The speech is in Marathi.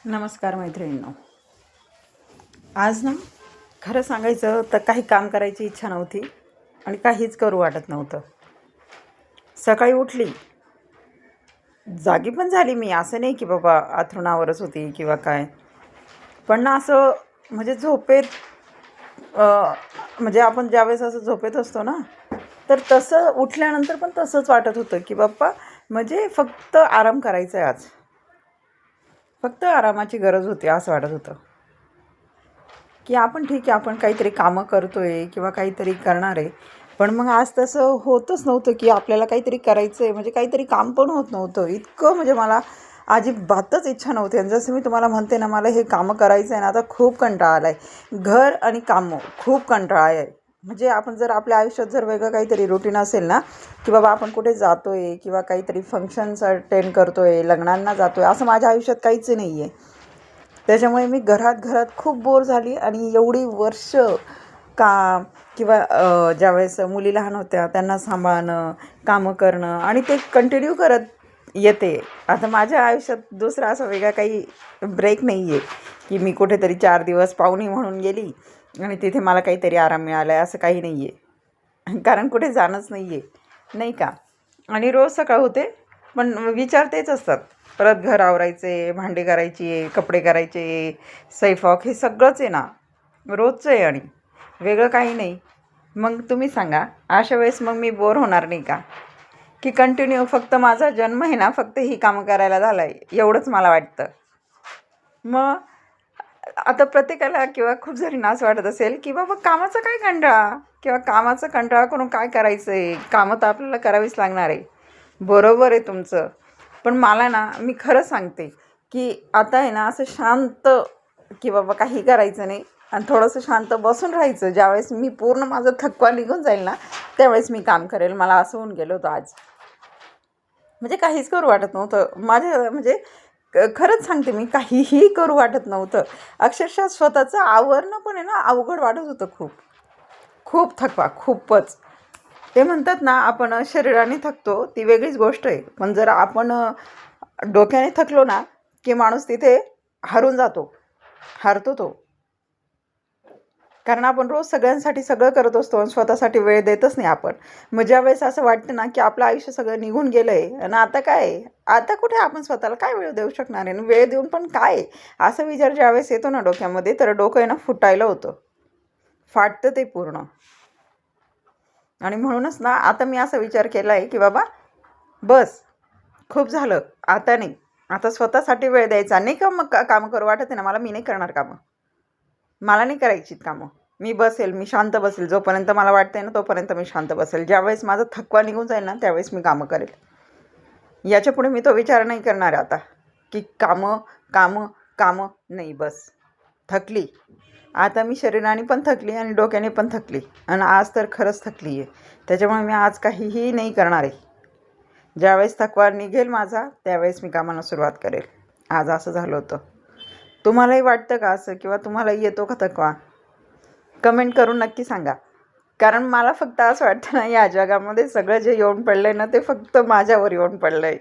नमस्कार मैत्रिणींनो. आज ना खरं सांगायचं तर काही काम करायची इच्छा नव्हती आणि काहीच करू वाटत नव्हतं. सकाळी उठली, जागी पण झाली मी, असं नाही की बाबा अंथरुणावरच होती किंवा काय, पण ना असं म्हणजे झोपेत म्हणजे आपण ज्यावेळेस असं झोपेत असतो ना, तर तसं उठल्यानंतर पण तसंच वाटत होतं की बाप्पा म्हणजे फक्त आराम करायचा आहे, आज फक्त आरामाची गरज होती असं वाटत होतं. की आपण ठीक आहे, आपण काहीतरी कामं करतो आहे किंवा काहीतरी करणार आहे, पण मग आज तसं होतच नव्हतं की आपल्याला काहीतरी करायचं आहे, म्हणजे काहीतरी काम पण होत नव्हतं. इतकं म्हणजे मला अजिबातच इच्छा नव्हती. आणि जसं मी तुम्हाला म्हणते ना, मला हे कामं करायचं आहे ना, आता खूप कंटाळा आला आहे. घर आणि कामं खूप कंटाळा आहे. म्हणजे आपण जर आपल्या आयुष्यात जर वेगळं काहीतरी रुटीन असेल ना, की बाबा आपण कुठे जातो आहे किंवा काहीतरी फंक्शन्स अटेंड करतो आहे, लग्नांना जातो आहे, असं माझ्या आयुष्यात काहीच नाही आहे. त्याच्यामुळे मी घरात खूप बोर झाली आणि एवढी वर्ष काम किंवा ज्यावेळेस मुली लहान होत्या त्यांना सांभाळणं, कामं करणं आणि ते कंटिन्यू करत येते. आता माझ्या आयुष्यात दुसरा असा वेगळा काही ब्रेक नाही आहे की मी कुठेतरी 4 दिवस पाहुणी म्हणून गेली आणि तिथे मला काहीतरी आराम मिळाला आहे, असं काही नाही आहे. कारण कुठे जाणंच नाही आहे, नाही का. आणि रोज सकाळ होते, पण विचार तेच असतात. परत घर आवरायचे, भांडी करायची, कपडे करायचे, स्वयंपाक, हे सगळंच आहे ना, रोजचं आहे आणि वेगळं काही नाही. मग तुम्ही सांगा, अशा वेळेस मग मी बोर होणार नाही का? की कंटिन्यू फक्त माझा जन्म आहे ना, फक्त ही कामं करायला झालं आहे एवढंच मला वाटतं. मग आता प्रत्येकाला किंवा खूप जणींना असं वाटत असेल की बाबा कामाचा काय कंटाळा किंवा कामाचा कंटाळा करून काय करायचं आहे, कामं तर आपल्याला करावीच लागणार आहे. बरोबर आहे तुमचं. पण मला ना, मी खरं सांगते की आता आहे ना, असं शांत की बाबा काही करायचं नाही आणि थोडंसं शांत बसून राहायचं. ज्यावेळेस मी पूर्ण माझा थकवा निघून जाईल ना, त्यावेळेस मी काम करेल. मला असं होऊन गेलं होतं आज. म्हणजे काहीच करू वाटत नव्हतं माझे, म्हणजे खरंच सांगते, मी काहीही करू वाटत नव्हतं. अक्षरशः स्वतःचं आवरणं पण आहे ना, अवघड वाटत होतं खूप. खूप थकवा, खूपच. ते म्हणतात ना, आपण शरीराने थकतो ती वेगळीच गोष्ट आहे, पण जर आपण डोक्याने थकलो ना, की माणूस तिथे हरून जातो, हारतो तो. कारण आपण रोज सगळ्यांसाठी सगळं करत असतो आणि स्वतःसाठी वेळ देतच नाही आपण. मग ज्यावेळेस असं वाटतं ना, की आपलं आयुष्य सगळं निघून गेलं आहे आणि आता काय आहे? आता कुठे आपण स्वतःला काय वेळ देऊ शकणार आहे आणि वेळ देऊन पण काय आहे? असा विचार ज्यावेळेस येतो ना डोक्यामध्ये, तर डोकं आहे ना फुटायला होतं, फाटतं ते पूर्ण. आणि म्हणूनच ना, आता मी असा विचार केला आहे की बाबा बस, खूप झालं, आता नाही. आता स्वतःसाठी वेळ द्यायचा नाही का. मग कामं करू वाटत आहे ना मला, मी नाही करणार कामं. मला नाही करायचीत कामं. मी बसेल, मी शांत बसेल. जोपर्यंत मला वाटतंय ना, तोपर्यंत मी शांत बसेल. ज्यावेळेस माझा थकवा निघून जाईल ना, त्यावेळेस मी कामं करेल. याच्यापुढे मी तो विचार नाही करणार आता की कामं, कामं, कामं. नाही, बस. थकली. आता मी शरीराने पण थकली आणि डोक्याने पण थकली आणि आज तर खरंच थकली आहे. त्याच्यामुळे मी आज काहीही नाही करणार आहे. ज्यावेळेस थकवा निघेल माझा, त्यावेळेस मी कामाला सुरुवात करेल. आज असं झालं होतं. तुम्हालाही वाटतं का असं, किंवा तुम्हालाही येतो का थकवा? कमेंट करून नक्की सांगा. कारण मला फक्त असं वाटतं ना, या जगामध्ये सगळं जे येऊन पडलं आहे ना, ते फक्त माझ्यावर येऊन पडलं आहे.